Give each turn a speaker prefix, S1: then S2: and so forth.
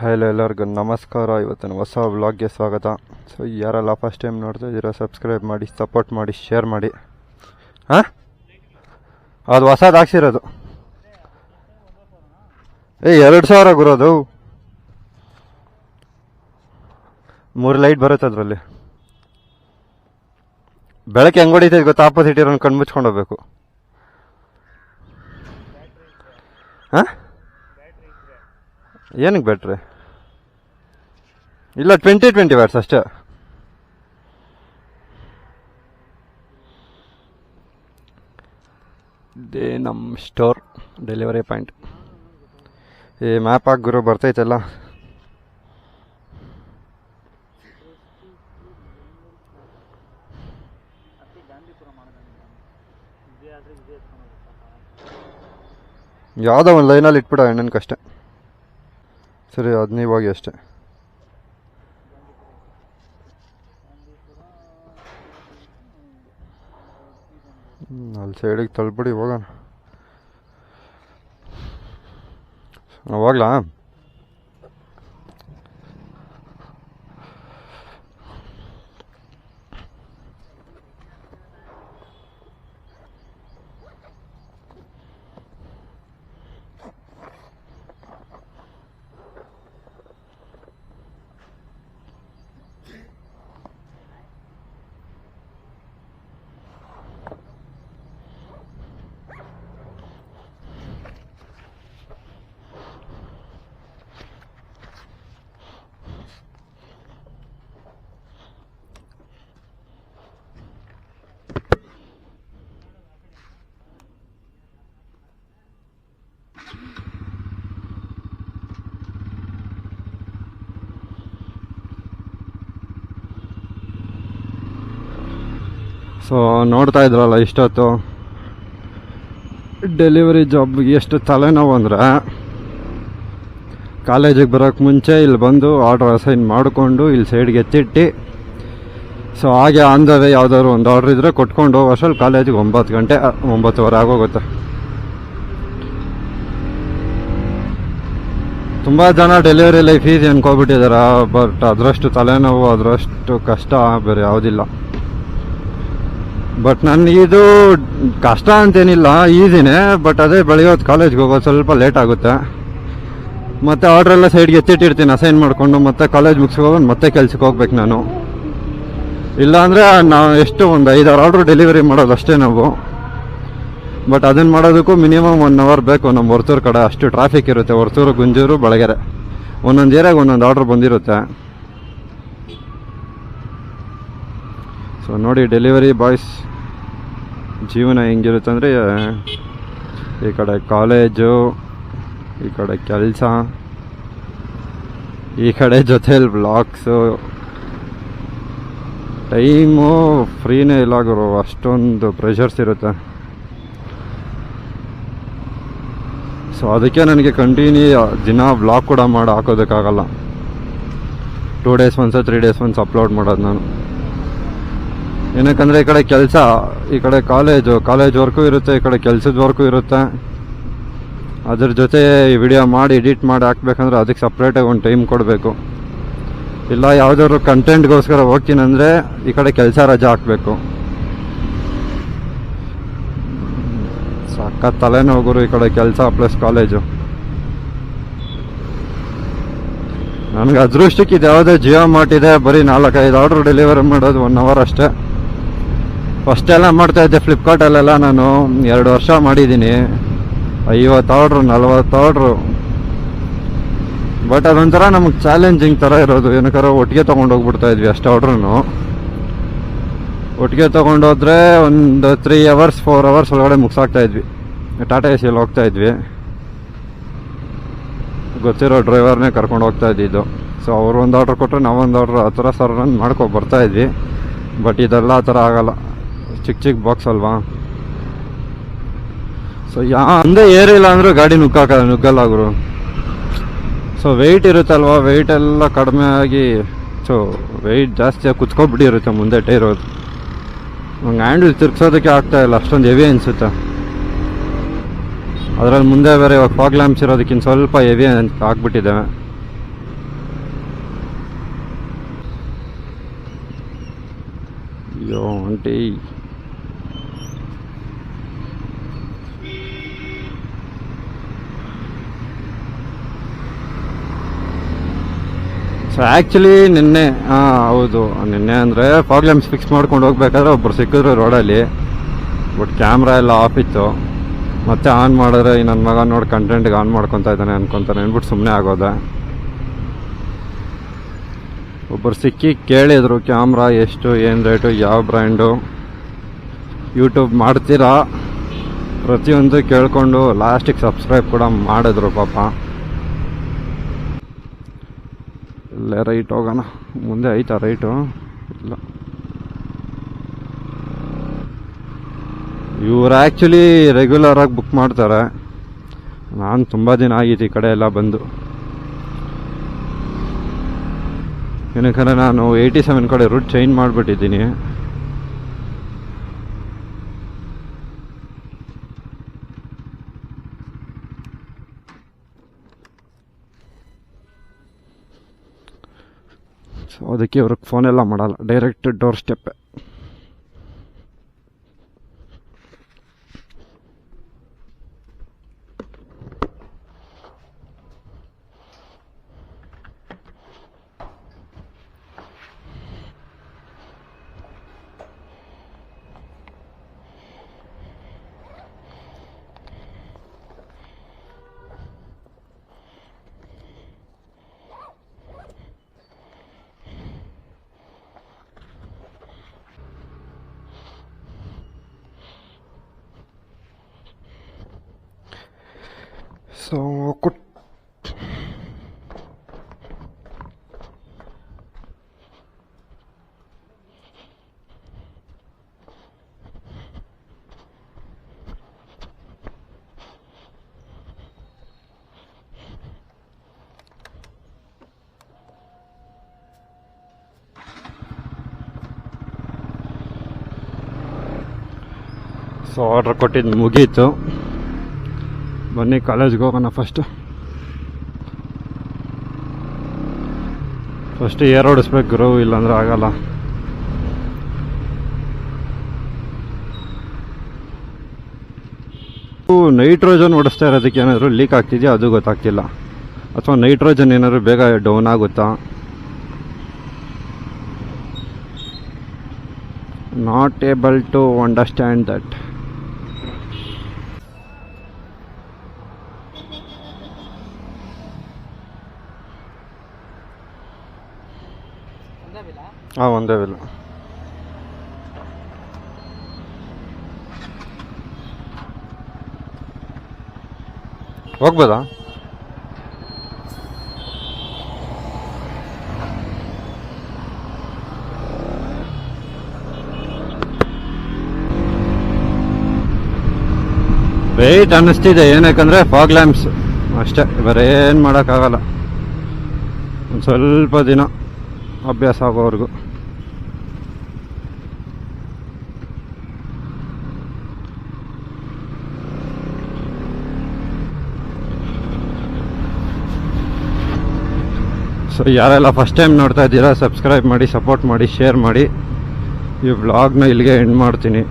S1: Hello ಎಲ್ಲರಿಗೂ ನಮಸ್ಕಾರ. ಇವತ್ತಿನ ಹೊಸ ವ್ಲಾಗ್ಗೆ ಸ್ವಾಗತ. ಸೊ ಯಾರೆಲ್ಲ ಫಸ್ಟ್ ಟೈಮ್ ನೋಡ್ತಾ ಇದ್ದೀರಾ ಸಬ್ಸ್ಕ್ರೈಬ್ ಮಾಡಿ, ಸಪೋರ್ಟ್ ಮಾಡಿ, ಶೇರ್ ಮಾಡಿ. ಹಾಂ, ಅದು ಹೊಸದು ಹಾಕ್ಸಿರೋದು. 2,000 ಗುರೋದು. 3 ಲೈಟ್ ಬರುತ್ತೆ ಅದರಲ್ಲಿ. ಬೆಳಗ್ಗೆ ಹೆಂಗೆ ಹೊಡಿತೈತೆ ಗೊತ್ತಾ? ಆಪೋಸಿಟ್ ಇರೋನು ಕಣ್ಣು ಮುಚ್ಕೊಂಡು ಹೋಗ್ಬೇಕು. ಹಾಂ, ಏನಕ್ಕೆ ಬ್ಯಾಟ್ರಿ ಇಲ್ಲ, 20 ವ್ಯಾಟ್ಸ್ ಅಷ್ಟೇ. ಇದೇ ನಮ್ಮ ಸ್ಟೋರ್ ಡೆಲಿವರಿ ಪಾಯಿಂಟ್. ಈ ಮ್ಯಾಪ್ ಹಾಕಿ ಗುರು ಬರ್ತೈತಲ್ಲ. ಯಾವುದೋ ಒಂದು ಲೈನಲ್ಲಿ ಇಟ್ಬಿಡ ಅಣ್ಣನ್ಕಷ್ಟೆ. ಸರಿ, ಅದು ನೀವು ಹೋಗಿ ಅಷ್ಟೆ. ಅಲ್ಲಿ ಸೈಡಿಗೆ ತಳ್ಬಿಡಿ, ಹೋಗೋಣ. ಹೋಗ್ಲಾ? ಸೊ ನೋಡ್ತಾ ಇದ್ರಲ್ಲ ಇಷ್ಟೊತ್ತು ಡೆಲಿವರಿ ಜಾಬ್ಗೆ ಎಷ್ಟು ತಲೆನೋವು ಅಂದರೆ, ಕಾಲೇಜಿಗೆ ಬರೋಕ್ಕೆ ಮುಂಚೆ ಇಲ್ಲಿ ಬಂದು ಆರ್ಡ್ರ್ ಅಸೈನ್ ಮಾಡಿಕೊಂಡು ಇಲ್ಲಿ ಸೈಡ್ಗೆ ಎತ್ತಿಟ್ಟು, ಸೊ ಹಾಗೆ ಆನ್ ದ ವೇ ಯಾವುದಾದ್ರು ಒಂದು ಆರ್ಡ್ರ್ ಇದ್ದರೆ ಕೊಟ್ಕೊಂಡು ಹೋಗೋ ಅಷ್ಟರಲ್ಲಿ ಕಾಲೇಜಿಗೆ 9 ಗಂಟೆ 9:15 ಆಗೋಗುತ್ತೆ. ತುಂಬ ಜನ ಡೆಲಿವರಿ ಲೈಫ್ ಈಸಿ ಅನ್ಕೋಬಿಟ್ಟಿದ್ದಾರೆ, ಬಟ್ ಅದರಷ್ಟು ತಲೆನೋವು, ಅದರಷ್ಟು ಕಷ್ಟ ಬೇರೆ ಯಾವುದಿಲ್ಲ. ಬಟ್ ನನಗಿದು ಕಷ್ಟ ಅಂತೇನಿಲ್ಲ, ಈಸಿನೇ. ಬಟ್ ಅದೇ ಬೆಳಗ್ಗೆ ಕಾಲೇಜ್ಗೆ ಹೋಗೋದು ಸ್ವಲ್ಪ ಲೇಟ್ ಆಗುತ್ತೆ. ಮತ್ತು ಆರ್ಡ್ರೆಲ್ಲ ಸೈಡ್ಗೆ ಎತ್ತಿಟ್ಟಿರ್ತೀನಿ ಅಸೈನ್ ಮಾಡಿಕೊಂಡು. ಮತ್ತೆ ಕಾಲೇಜ್ ಮುಗಿಸ್ಕೊಂಡು ಮತ್ತೆ ಕೆಲ್ಸಕ್ಕೆ ಹೋಗ್ಬೇಕು ನಾನು. ಇಲ್ಲಾಂದರೆ ನಾವು ಎಷ್ಟು ಒಂದು 5-6 ಆರ್ಡ್ರ್ ಡೆಲಿವರಿ ಮಾಡೋದು ಅಷ್ಟೇ ನಾವು. ಬಟ್ ಅದನ್ನು ಮಾಡೋದಕ್ಕೂ ಮಿನಿಮಮ್ 1 ಅವರ್ ಬೇಕು. ನಮ್ಮ ಹೊರ್ತೂರು ಕಡೆ ಅಷ್ಟು ಟ್ರಾಫಿಕ್ ಇರುತ್ತೆ. ಹೊರ್ತೂರು, ಗುಂಜೂರು, ಬೆಳಗೆರೆ ಒಂದೊಂದು ಏರಿಯಾಗೆ ಒಂದೊಂದು ಆರ್ಡ್ರ್ ಬಂದಿರುತ್ತೆ. ಸೊ ನೋಡಿ ಡೆಲಿವರಿ ಬಾಯ್ಸ್ ಜೀವನ ಹೆಂಗಿರುತ್ತೆ ಅಂದರೆ, ಈ ಕಡೆ ಕಾಲೇಜು, ಈ ಕಡೆ ಕೆಲಸ, ಈ ಕಡೆ ಜೊತೆಲಿ ಬ್ಲಾಗ್ಸು. ಟೈಮು ಫ್ರೀನೇ ಇಲ್ಲ ಗುರು, ಅಷ್ಟೊಂದು ಪ್ರೆಷರ್ಸ್ ಇರುತ್ತೆ. ಸೊ ಅದಕ್ಕೆ ನನಗೆ ಕಂಟಿನ್ಯೂ ದಿನ ಬ್ಲಾಗ್ ಕೂಡ ಮಾಡಿ ಹಾಕೋದಕ್ಕಾಗಲ್ಲ. 2 days once 3 days once upload ಮಾಡೋದು ನಾನು. ಏನಕ್ಕಂದರೆ ಈ ಕಡೆ ಕೆಲಸ, ಈ ಕಡೆ ಕಾಲೇಜ್ ವರ್ಕು ಇರುತ್ತೆ, ಈ ಕಡೆ ಕೆಲಸದ ವರ್ಕು ಇರುತ್ತೆ. ಅದ್ರ ಜೊತೆ ಈ ವಿಡಿಯೋ ಮಾಡಿ ಎಡಿಟ್ ಮಾಡಿ ಹಾಕ್ಬೇಕಂದ್ರೆ ಅದಕ್ಕೆ ಸಪ್ರೇಟಾಗಿ ಒಂದು ಟೈಮ್ ಕೊಡಬೇಕು. ಇಲ್ಲ ಯಾವುದಾದ್ರು ಕಂಟೆಂಟ್ಗೋಸ್ಕರ ಹೋಗ್ತೀನಂದರೆ ಈ ಕಡೆ ಕೆಲಸ ರಜೆ ಹಾಕಬೇಕು. ಸಕ್ಕ ತಲೆನೋಗುರು ಈ ಕಡೆ ಕೆಲಸ ಪ್ಲಸ್ ಕಾಲೇಜು. ನನಗೆ ಅದೃಷ್ಟಕ್ಕೆ ಇದು ಯಾವುದೇ ಜಿಯೋ ಮಾರ್ಟ್ ಇದೆ, ಬರೀ 4-5 ಆರ್ಡ್ರ್ ಡೆಲಿವರಿ ಮಾಡೋದು 1 ಅವರ್ ಅಷ್ಟೇ. ಫಸ್ಟೆಲ್ಲ ಮಾಡ್ತಾಯಿದ್ದೆ ಫ್ಲಿಪ್ಕಾರ್ಟಲ್ಲೆಲ್ಲ. ನಾನು 2 ವರ್ಷ ಮಾಡಿದ್ದೀನಿ, 50 ಆರ್ಡ್ರು 40 ಆರ್ಡ್ರು. ಬಟ್ ಅದೊಂಥರ ನಮಗೆ ಚಾಲೆಂಜಿಂಗ್ ಥರ ಇರೋದು. ಏನಕ್ಕಾರ ಒಟ್ಟಿಗೆ ತೊಗೊಂಡೋಗ್ಬಿಡ್ತಾ ಇದ್ವಿ ಅಷ್ಟು ಆರ್ಡ್ರೂ. ಒಟ್ಟಿಗೆ ತೊಗೊಂಡೋದ್ರೆ ಒಂದು 3 ಅವರ್ಸ್ 4 ಅವರ್ಸ್ ಒಳಗಡೆ ಮುಗಿಸಾಕ್ತಾಯಿದ್ವಿ. ಟಾಟಾ AC ಅಲ್ಲಿ ಹೋಗ್ತಾಯಿದ್ವಿ, ಗೊತ್ತಿರೋ ಡ್ರೈವರ್ನೇ ಕರ್ಕೊಂಡು ಹೋಗ್ತಾ ಇದ್ದಿದ್ದು. ಸೊ ಅವರು ಒಂದು ಆರ್ಡ್ರ್ ಕೊಟ್ಟರೆ ನಾವೊಂದು ಆರ್ಡ್ರ್, ಆ ಥರ ಸರ್ರನ್ನು ಮಾಡ್ಕೊಂಡು ಬರ್ತಾಯಿದ್ವಿ. ಬಟ್ ಇದೆಲ್ಲ ಆ ಥರ ಆಗಲ್ಲ, ಚಿಕ್ಕ ಬಾಕ್ಸ್ ಅಲ್ವಾ. ಸೊ ಒಂದೇ ಏರಿಲ್ಲ ಅಂದರೂ ಗಾಡಿ ನುಗ್ಗಲ್ಲ ಗುರು. ಸೊ ವೆಯ್ಟ್ ಇರುತ್ತಲ್ವ, ವೆಯ್ಟ್ ಎಲ್ಲ ಕಡಿಮೆ ಆಗಿ, ಸೊ ವೆಯ್ಟ್ ಜಾಸ್ತಿ ಕುತ್ಕೊಬಿಟ್ಟಿರುತ್ತೆ ಮುಂದೆ ಟೈರೋದು. ನಂಗೆ ಹ್ಯಾಂಡಲ್ ತಿರ್ಗ್ಸೋದಕ್ಕೆ ಆಗ್ತಾಯಿಲ್ಲ, ಅಷ್ಟೊಂದು ಹೆವಿ ಅನಿಸುತ್ತೆ. ಅದರಲ್ಲಿ ಮುಂದೆ ಬೇರೆ ಇವಾಗ ಫಾಗ್ ಲ್ಯಾಂಪ್ಸ್ ಇರೋದಕ್ಕಿಂತ ಸ್ವಲ್ಪ ಹೆವಿ ಆಗ್ಬಿಟ್ಟಿದೆ. ಅಯ್ಯೋ ಆಂಟಿ. ಸೊ ಆ್ಯಕ್ಚುಲಿ ನಿನ್ನೆ ಹೌದು, ನಿನ್ನೆ ಅಂದರೆ ಫಾಗ್ ಲ್ಯಾಂಪ್ಸ್ ಫಿಕ್ಸ್ ಮಾಡ್ಕೊಂಡು ಹೋಗ್ಬೇಕಾದ್ರೆ ಒಬ್ಬರು ಸಿಕ್ಕಿದ್ರು ರೋಡಲ್ಲಿ. ಬಟ್ ಕ್ಯಾಮ್ರಾ ಎಲ್ಲ ಆಫ್ ಇತ್ತು. ಮತ್ತೆ ಆನ್ ಮಾಡಿದ್ರೆ ಈ ನನ್ನ ಮಗ ನೋಡಿ ಕಂಟೆಂಟ್ಗೆ ಆನ್ ಮಾಡ್ಕೊತಾ ಇದ್ದಾನೆ ಅನ್ಕೊತಾನೆ ಅಂದ್ಬಿಟ್ಟು ಸುಮ್ಮನೆ ಆಗೋದೆ. ಒಬ್ಬರು ಸಿಕ್ಕಿ ಕೇಳಿದರು ಕ್ಯಾಮ್ರಾ ಎಷ್ಟು, ಏನು ರೇಟು, ಯಾವ ಬ್ರ್ಯಾಂಡು, ಯೂಟ್ಯೂಬ್ ಮಾಡ್ತೀರಾ, ಪ್ರತಿಯೊಂದು ಕೇಳಿಕೊಂಡು ಲಾಸ್ಟಿಗೆ ಸಬ್ಸ್ಕ್ರೈಬ್ ಕೂಡ ಮಾಡಿದ್ರು ಪಾಪ. ಇಲ್ಲೇ ರೈಟ್ ಹೋಗೋಣ, ಮುಂದೆ ಐತಾ ರೈಟು? ಇಲ್ಲ. ಇವ್ರು ಆ್ಯಕ್ಚುಲಿ ರೆಗ್ಯುಲರಾಗಿ ಬುಕ್ ಮಾಡ್ತಾರೆ. ನಾನು ತುಂಬ ದಿನ ಆಗಿತ್ತು ಈ ಕಡೆ ಎಲ್ಲ ಬಂದು. ಏನಕ್ಕಂದರೆ ನಾನು 87 ಕಡೆ ರೂಟ್ ಚೇಂಜ್ ಮಾಡಿಬಿಟ್ಟಿದ್ದೀನಿ. ಸೊ ಅದಕ್ಕೆ ಇವ್ರಿಗೆ ಫೋನೆಲ್ಲ ಮಾಡಲ್ಲ, direct door steppe. So order ಕೊಟ್ಟಿದ್ದು ಮುಗೀತು. ಬನ್ನಿ ಕಾಲೇಜ್ಗೆ ಹೋಗೋಣ. ಫಸ್ಟ್ ಏರ್ ಹೊಡಿಸ್ಬೇಕು ಗುರು, ಇಲ್ಲಾಂದ್ರೆ ಆಗಲ್ಲ. ನೈಟ್ರೋಜನ್ ಓಡಿಸ್ತಾ ಇರೋದಕ್ಕೆ ಏನಾದರೂ ಲೀಕ್ ಆಗ್ತಿದೆಯಾ ಅದು ಗೊತ್ತಾಗ್ತಿಲ್ಲ, ಅಥವಾ ನೈಟ್ರೋಜನ್ ಏನಾದರೂ ಬೇಗ ಡೌನ್ ಆಗುತ್ತಾ. Not able to understand that. ಒಂದೇ ವಿಲ್ಲ. ಹೋಗ್ಬೋದಾ? ವೆಯ್ಟ್ ಅನ್ನಿಸ್ತಿದೆ, ಏನಕ್ಕಂದ್ರೆ ಫಾಗ್ ಲ್ಯಾಂಪ್ಸ್ ಅಷ್ಟೇ, ಬೇರೆ ಏನು ಮಾಡೋಕ್ಕಾಗಲ್ಲ. ಒಂದು ಸ್ವಲ್ಪ ದಿನ ಅಭ್ಯಾಸ ಆಗೋವರೆಗೂ. ಸೊ ಯಾರೆಲ್ಲ ಫಸ್ಟ್ ಟೈಮ್ ನೋಡ್ತಾ ಇದ್ದೀರಾ, ಸಬ್ಸ್ಕ್ರೈಬ್ ಮಾಡಿ, ಸಪೋರ್ಟ್ ಮಾಡಿ, ಶೇರ್ ಮಾಡಿ. ಈ ವ್ಲಾಗ್ನ ಇಲ್ಲಿಗೆ ಎಂಡ್ ಮಾಡ್ತೀನಿ.